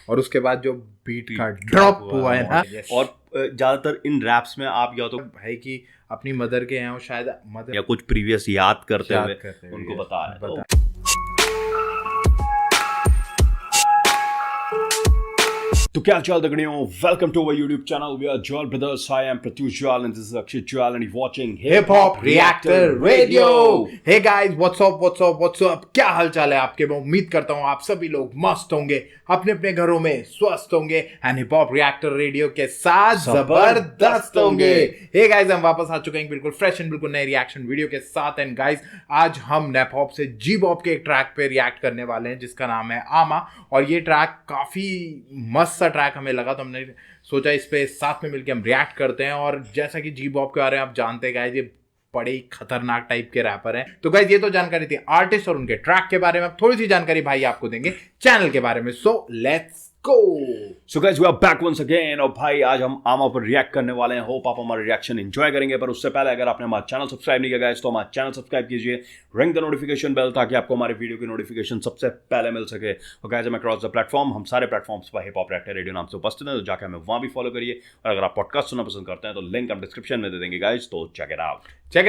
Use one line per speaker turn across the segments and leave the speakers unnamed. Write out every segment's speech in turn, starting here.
और उसके बाद जो बीट का ड्रॉप हुआ है ना,
और ज्यादातर इन रैप्स में आप या तो
भाई की अपनी मदर के हैं, शायद मदर
या कुछ प्रीवियस याद करते हुए उनको बता रहे हैं। तो क्या चाल दगड़ियों, welcome to our YouTube channel. We are Jwal brothers. I am Pratyush Jwal and this is Akshay Jwal and you watching
hip hop reactor radio. Hey guys, what's up, क्या हालचाल है आपके? मैं उम्मीद करता हूँ आप सभी लोग मस्त होंगे, अपने अपने घरों में स्वस्थ होंगे and hip hop reactor radio के साथ जबरदस्त होंगे। हे गाइस, हम वापस आ चुके हैं बिल्कुल फ्रेश एंड बिल्कुल नए रिएक्शन वीडियो के साथ। एंड गाइस, आज हम नैप हॉप से जी बॉप के एक ट्रैक पे रिएक्ट करने वाले हैं जिसका नाम है आमा। और ये ट्रैक काफी मस्त ट्रैक हमें लगा, तो हमने सोचा इस पे साथ में मिलकर हम रिएक्ट करते हैं। और जैसा कि जी बॉप के बारे में आप जानते हैं गाइस, ये बड़े ही खतरनाक टाइप के रैपर हैं। तो गाइस, ये तो जानकारी थी आर्टिस्ट और उनके ट्रैक के बारे में। अब थोड़ी सी जानकारी भाई आपको देंगे चैनल के बारे में। So let's go!
So guys, we are back once again। और भाई आज हम आमा पर रिएक्ट करने वाले हैं। होप आप हमारा रिएक्शन एंजॉय करेंगे। पर उससे पहले अगर आपने हमारा चैनल सब्सक्राइब नहीं किया गाइस, तो हमारा चैनल सब्सक्राइब कीजिए, रिंग द नोटिफिकेशन बेल, ताकि आपको हमारे वीडियो की नोटिफिकेशन सबसे पहले मिल सके। और गाइस, हम अक्रॉस द प्लेटफॉर्म, हम सारे प्लेटफॉर्म्स पर हिप हॉप रिएक्टर रेडियो नाम से उपस्थित हैं, तो जाकर हमें वहां भी फॉलो करिए। और अगर आप पॉडकास्ट सुनना पसंद करते हैं तो लिंक हम डिस्क्रिप्शन में दे देंगे गाइस, तो चेक इट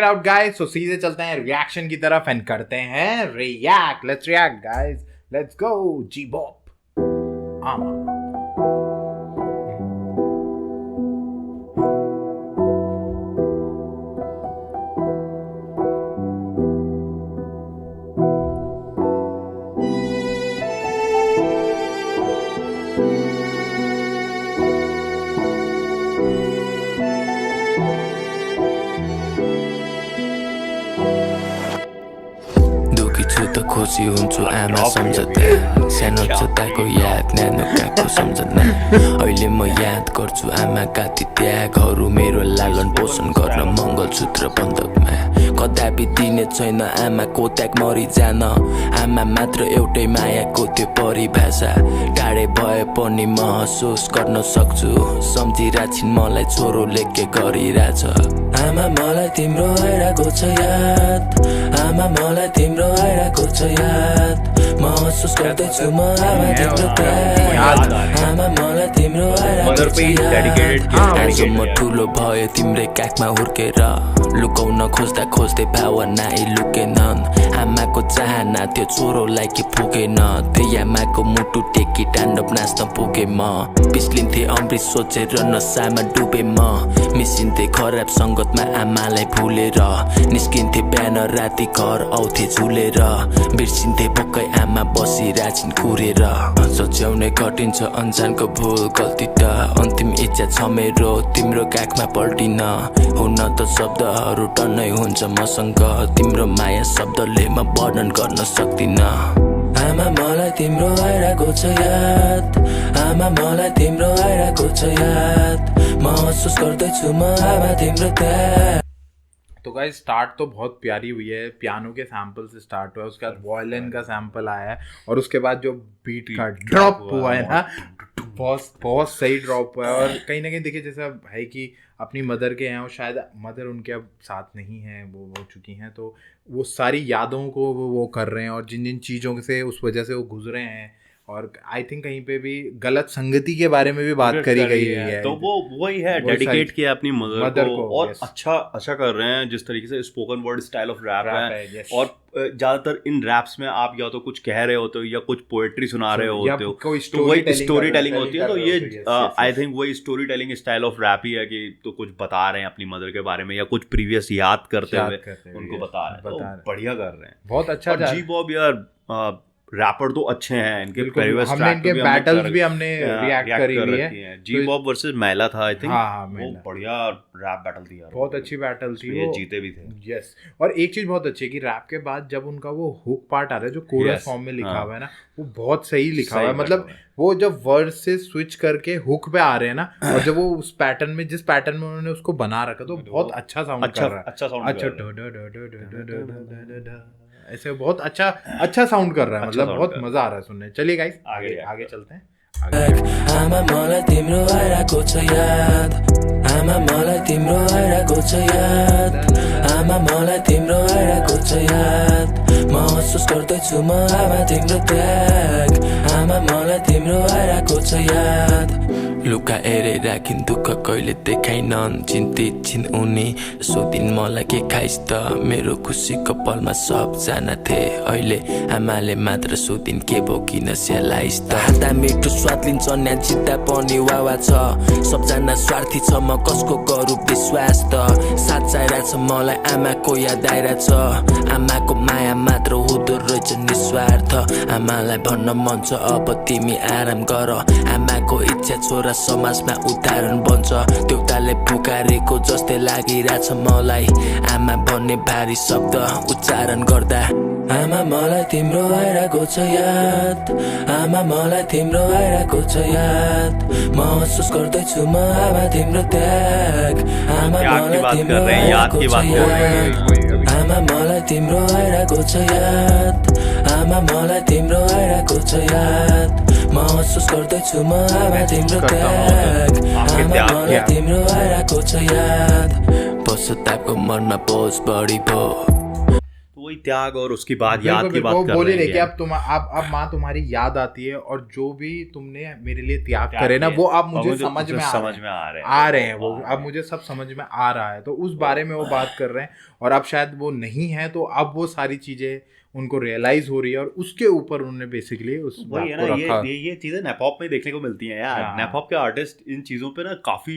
आउट
गाइस। तो सीधे चलते हैं रिएक्शन की तरफ एंड करते हैं react. Let's react guys, let's go. जी बॉप आमा।
खुसी हुन्छु आमा सम्झँदा, सानो छँदाको याद न्यानो काको सम्झना। अहिले म याद गर्छु आमाका ती त्यागहरू, मेरो लालन पोषण गर्न मङ्गलसूत्र बन्धकमा। कदापि दिने छैन आमाको त्याग मरिजान, आमा मात्र एउटै मायाको त्यो परिभाषा। टाढे भए पनि महसुस गर्न सक्छु, सम्झिरहेछिन् मलाई छोरोले के गरिरहेछ। आमा मलाई तिम्रो आइरहेको छ याद, आमा मलाई तिम्रो आइरहेको छ याद, महसुस गर्दैछु म आमा तिम्रो त्याग, आमा मलाई तिम्रो आइरहेको छ याद। आज म ठुलो भयो तिम्रै काखमा हुर्केर, लुकाउन खोज्दा खोज्दै भावना लुकेनन्। आमाको चाहना त्यो छोरोलाई के पुगेन, त्यही आमाको मुटु टेकी ताण्डव नाच्न पुगे म। पिस्लिन्थे अमृत सोचेर नसामा डुबे म, मिसिन्थे खराब सङ्गतमा आमालाई भुलेर। निस्किन्थे बिहान राति घर आउँथे झुलेर, बिर्सिन्थे भोकै आमा बसिरहेछिन् कुरेर। सच्याउने कठिन छ अन्जानको भुल गल्ती त, अन्तिम इच्छा छ मेरो तिम्रो काखमा पल्टिन। हुन त शब्दहरू टन्नै हुन्छ मसँग, तिम्रो माया शब्दले म वर्णन गर्न सक्दिन। आमा मलाई तिम्रो आइरहेको छ याद, आमा मलाई तिम्रो आइरहेको छ याद, महसुस गर्दैछु म आमा तिम्रो त्याग।
तो गाइस, स्टार्ट तो बहुत प्यारी हुई है, पियानो के सैंपल से स्टार्ट हुआ है, उसके बाद वायलिन का सैंपल आया है, और उसके बाद जो बीट का ड्रॉप हुआ है ना, बहुत सही ड्रॉप हुआ है। और कहीं ना कहीं देखिए, जैसा भाई की अपनी मदर के हैं, और शायद मदर उनके अब साथ नहीं है, वो हो चुकी हैं, तो वो सारी यादों को वो कर रहे हैं, और जिन जिन चीज़ों से उस वजह से वो गुजरे हैं। और आई थिंक कहीं पे भी गलत संगति के बारे में भी बात करी गई है,
तो वो वही है, डेडिकेट किया अपनी मदर को। और अच्छा कर रहे हैं, जिस तरीके से spoken word style of rap है। और ज्यादातर इन रैप्स में आप या तो कुछ कह रहे होते हो या कुछ पोएट्री सुना रहे होते हो, तो वही स्टोरी टेलिंग होती है। तो ये आई थिंक वही story telling style of rap ही है, कि तो कुछ बता रहे हैं अपनी मदर के बारे में या कुछ प्रीवियस याद करते हुए उनको बता रहे हैं। तो बढ़िया कर रहे हैं,
बहुत अच्छा।
जी बॉब यार रैपर तो अच्छे हैं, इनके
हमने इनके बैटल्स भी हमने रिएक्ट करी हुई है।
जी बॉब वर्सेस मैला था आई थिंक, वो बढ़िया रैप बैटल थी यार,
बहुत अच्छी बैटल थी,
वो जीते भी थे।
यस। और एक चीज बहुत अच्छी है कि रैप के बाद जब उनका वो हुक पार्ट आ रहा है, जो कोरस फॉर्म में लिखा हुआ है ना, वो बहुत सही लिखा हुआ है। मतलब वो जब वर्ड से स्विच करके हुक पे आ रहे हैं ना, और जब वो उस पैटर्न में, जिस पैटर्न में उन्होंने उसको बना रखा, तो बहुत अच्छा साउंड कर रहा है। ऐसे बहुत अच्छा साउंड कर रहा है, मतलब बहुत मजा आ रहा है सुनने। चलिए गाइस, आगे चलते हैं।
आमा मलाई तिम्रो आइरहेको छ याद, आमा मलाई तिम्रो आइरहेको छ याद, आमा मलाई तिम्रो आइरहेको छ याद, महसुस गर्दैछु म आमा तिम्रो त्याग, आमा मलाई तिम्रो आइरहेको छ याद। लुकाएरै राखिन् दुःख कहिले देखाइनन्, चिन्तित छिन् उनी सोधिन् मलाई के खाइस् त, मेरो खुसीको पलमा सबजना थिए, अहिले आमाले मात्र सोधिन् के भो किन स्यालाइस् त। हाता मिठो स्वाद लिन्छ न्या जित्दा पनि वावा छ, सबजना स्वार्थी छ म कसको गरौँ विश्वास त, साथ चाहिरहेछ मलाई आमाको याद आइरहेछ, आमाको माया मात्र हुँदो रहेछ निस्वार्थ, आमालाई भन्न मन छ अब तिमी आराम गर, आमाको इच्छा छोरा समाजमा उदाहरण बन्छ, देउताले पुकारेको जस्तै लागिरहेछ मलाई, आमा भन्ने भारी शब्द उच्चारण गर्दा, आमा मलाई तिम्रो आइरहेको छ याद, आमा मलाई तिम्रो आइरहेको छ याद, महसुस गर्दैछु म आमा तिम्रो त्याग, आमा मलाई तिम्रो आइरहेको छ याद, आमा मलाई तिम्रो आइरहेको छ याद, आमा मलाई तिम्रो आइरहेको छ याद, महसुस गर्दैछु म आमा तिम्रो त्याग, आमा मलाई तिम्रो आइरहेको छ याद, पश्चातापको मनमा बोझ बढी भयो,
वही त्याग और उसकी बात याद की बात कर रहे हैं
कि अब माँ तुम्हारी याद आती है और जो भी तुमने मेरे लिए त्याग करे ना वो अब मुझे समझ में आ रहे हैं, वो अब मुझे सब समझ में आ रहा है, तो उस बारे में वो बात कर रहे हैं, और अब शायद वो नहीं है तो अब वो सारी चीजें उनको रियलाइज हो रही है, और उसके ऊपर उन्होंने बेसिकली उस
वही है ना, ये चीजें नेपॉप में देखने को मिलती हैं यार। नेपॉप के आर्टिस्ट इन चीजों पे ना काफी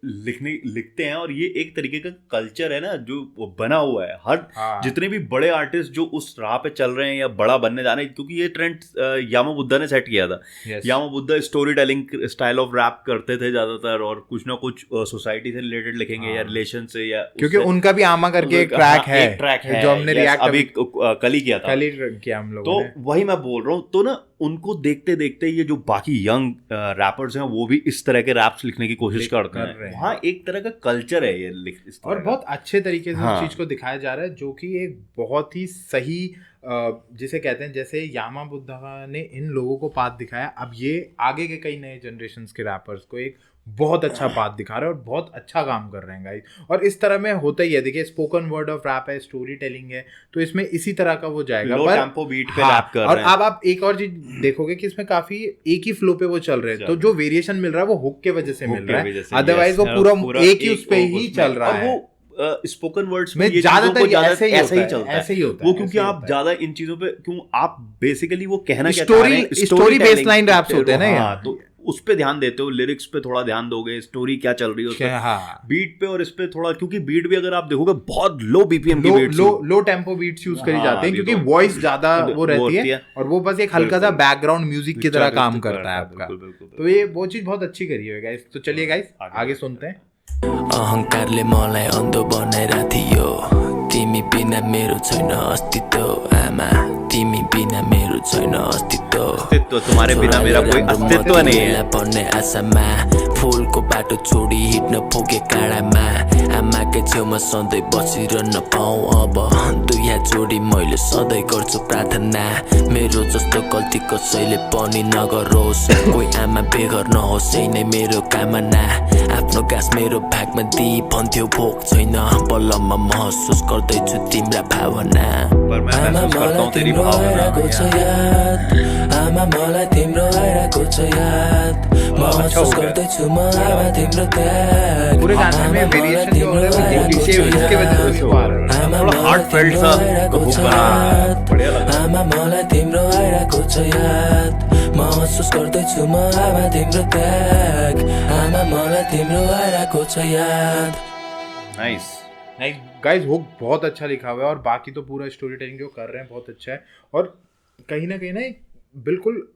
लिखते हैं, और ये एक तरीके का कल्चर है ना जो बना हुआ है, हर जितने भी बड़े आर्टिस्ट जो उस राह पे चल रहे हैं या बड़ा बनने जा रहे हैं, क्योंकि ये ट्रेंड यामा बुद्धा ने सेट किया था। Yama Buddha story telling style of rap करते थे ज्यादातर, और कुछ ना कुछ सोसाइटी से रिलेटेड लिखेंगे या रिलेशन से, या
क्योंकि उनका भी आमा करके एक ट्रैक है जो हमने रिएक्ट
अभी कल ही किया
किया हम लोगों
ने। तो वही मैं बोल रहा हूँ, तो ना उनको देखते देखते ये जो बाकी यंग रैपर्स हैं वो भी इस तरह के रैप्स लिखने की कोशिश करते हैं। वहाँ एक तरह का कल्चर है ये
और बहुत अच्छे तरीके से उस चीज को दिखाया जा रहा है, जो कि एक बहुत ही सही जिसे कहते हैं, जैसे यामा बुद्धा ने इन लोगों को पाथ दिखाया, अब ये आगे के कई नए जनरेशन्स के रैपर्स को एक बहुत अच्छा पाथ दिखा रहे हैं और बहुत अच्छा काम कर रहे हैं गाइस। और इस तरह में होता ही है, देखिए स्पोकन वर्ड ऑफ रैप है, स्टोरी टेलिंग है, तो इसमें इसी तरह का वो जाएगा,
लो टेम्पो बीट पे रैप कर
और
रहे हैं।
अब आप एक और चीज देखोगे कि इसमें काफी एक ही फ्लो पे वो चल रहे हैं, तो जो वेरिएशन मिल रहा है वो हुक के वजह से मिल रहा है, अदरवाइज वो पूरा एक ही उस पे ही चल रहा है।
स्पोकन वर्ड्स में
ज्यादातर ऐसे ही
चलता है वो, क्योंकि आप ज्यादा इन चीजों पे क्यों आप बेसिकली वो कहना क्या
स्टोरी बेसलाइन रैप्स होते हैं ना,
तो उस पे ध्यान देते हो, लिरिक्स पे थोड़ा ध्यान दोगे, स्टोरी क्या चल रही है बीट पे, और इस पे थोड़ा, क्योंकि बीट भी अगर आप देखोगे बहुत लो बीपीएम की बीट्स,
लो टेम्पो बीट्स यूज करी जाती हैं, क्योंकि वॉइस ज्यादा वो रहती है और वो बस एक हल्का सा बैकग्राउंड म्यूजिक की तरह काम करता है आपका, तो ये वो चीज बहुत अच्छी करी है गाइस। तो चलिए गाइस आगे सुनते हैं।
अहंकारले मलाई अन्धो बनाइरहेको थियो, तिमी बिना मेरो छैन अस्तित्व, आमा तिमी बिना मेरो छैन अस्तित्व,
तुम्हारे बिना मेरा कोई अस्तित्व नहीं है
भन्ने आशामा, फुलको बाटो छोडी हिँड्न पुगे काँडामा, आमाकै छेउमा सधैँ बसिरहन पाऊँ, अब दुई हात जोडी मैले सधैँ गर्छु प्रार्थना, मेरो जस्तो गल्ती कसैले पनि नगरोस्, कोही आमा बेघर नहोस्, यही नै मेरो कामना, आफ्नो गाँस मेरो भागमा दिई भन्थ्यो भोक छैन, बल्लमा महसुस गर्दैछु तिम्रा भावना, आमा मलाई तिम्रो आइरहेको छ याद, आमा मलाई तिम्रो आइरहेको छ याद, महसुस गर्दैछु म आमा तिम्रो त्याग,
पूरे गाने में वेरिएशन जो हो रहा है वो क्लिशे इसके वजह से आ रहा है,
थोड़ा हार्टफेल्ट सा
आमा मलाई तिम्रो आइरहेको छ याद, महसुस गर्दैछु म आमा तिम्रो त्याग, आमा मलाई तिम्रो आइरहेको छ याद।
नाइस
गाइस, वो बहुत अच्छा लिखा हुआ है, और बाकी तो पूरा स्टोरी टेलिंग जो कर रहे हैं बहुत अच्छा है, और कहीं ना बिल्कुल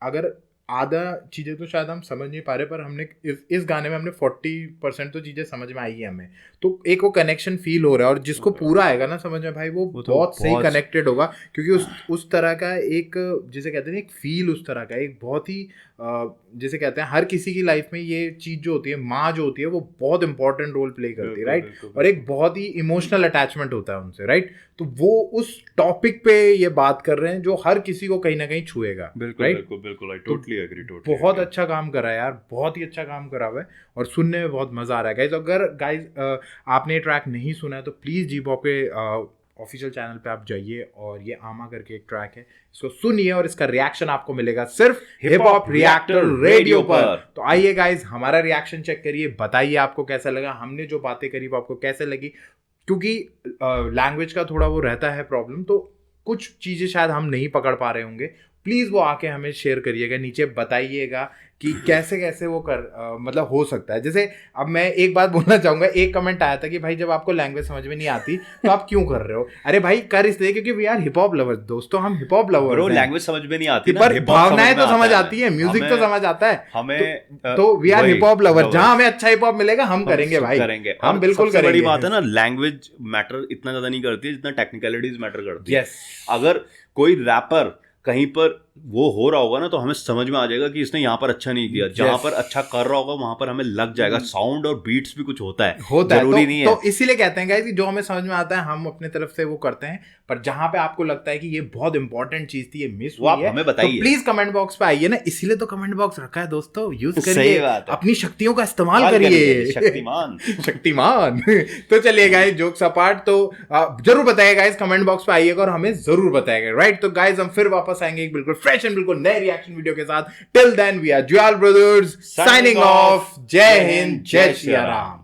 अगर आधा चीज़ें तो शायद हम समझ नहीं पा रहे, पर हमने इस गाने में हमने 40% तो चीज़ें समझ में आई है हमें, तो एक वो कनेक्शन फील हो रहा है, और जिसको पूरा आएगा ना समझ में भाई वो बहुत सही कनेक्टेड होगा, क्योंकि उस तरह का एक जिसे कहते हैं एक फील, उस तरह का एक बहुत ही जिसे कहते हैं हर किसी की लाइफ में ये चीज़ जो होती है, माँ जो होती है वो बहुत इंपॉर्टेंट रोल प्ले करती है, राइट, और एक बहुत ही इमोशनल अटैचमेंट होता है उनसे, राइट, तो वो उस टॉपिक पे ये बात कर रहे हैं जो हर किसी को कहीं ना कहीं छुएगा,
बिल्कुल, टोटली
बहुत अच्छा काम करा है यार, बहुत ही अच्छा काम करा हुआ है और सुनने में बहुत मजा आ रहा है गाइज। अगर गाइज आपने ये ट्रैक नहीं सुना है तो प्लीज जी पॉप के ऑफिशियल चैनल पे आप जाइए और ये आमा करके एक ट्रैक है, इसको सुनिए और इसका रिएक्शन आपको मिलेगा सिर्फ हिप हॉप रिएक्टर रेडियो पर। तो आइए गाइज हमारा रिएक्शन चेक करिए, बताइए आपको कैसा लगा, हमने जो बातें करी वो आपको कैसे लगी, क्योंकि लैंग्वेज का थोड़ा वो रहता है प्रॉब्लम, तो कुछ चीज़ें शायद हम नहीं पकड़ पा रहे होंगे। प्लीज़ वो आके हमें शेयर करिएगा, नीचे बताइएगा कि कैसे कैसे वो मतलब हो सकता है। जैसे अब मैं एक बात बोलना चाहूँगा, एक कमेंट आया था कि भाई जब आपको लैंग्वेज समझ में नहीं आती तो आप क्यों कर रहे हो? अरे भाई कर इसलिए क्योंकि we are hip hop lovers दोस्तों, हम हिप हॉप लवर्स हैं।
लैंग्वेज समझ में नहीं आती
पर भावनाएं तो समझ आती है, म्यूजिक तो समझ आता है हमें, तो we are hip hop lover, जहाँ हमें अच्छा हिप हॉप मिलेगा हम करेंगे भाई, करेंगे हम बिल्कुल करेंगे।
बड़ी बात है ना, लैंग्वेज मैटर इतना ज्यादा नहीं करती है जितना टेक्निकलिटीज मैटर करती है। अगर कोई रैपर कहीं पर वो हो रहा होगा ना तो हमें समझ में आ जाएगा कि इसने यहाँ पर अच्छा नहीं किया, जहाँ पर अच्छा कर रहा होगा वहां पर हमें लग जाएगा। साउंड और बीट्स भी कुछ होता है जरूरी नहीं है।
तो इसीलिए कहते हैं गाइस कि जो हमें समझ में आता है हम अपने तरफ से वो करते हैं, पर जहां पे आपको लगता है कि ये बहुत इंपॉर्टेंट चीज थी, ये मिस हुई है,
हमें बताइए,
तो प्लीज कमेंट बॉक्स पे आइए ना, इसीलिए तो कमेंट बॉक्स रखा है दोस्तों, यूज करिए, अपनी शक्तियों का इस्तेमाल करिए, शक्तिमान। तो चलिए गाइस जोक्स अपार्ट, तो जरूर बताइएगा गाइस, कमेंट बॉक्स पे आइएगा और हमें जरूर बताइएगा, राइट? तो गाइस हम फिर वापस आएंगे एक बिल्कुल फ्रेश एंड बिल्कुल नए रिएक्शन वीडियो के साथ। Till then we are Jwal brothers signing off. जय हिंद, जय श्री राम।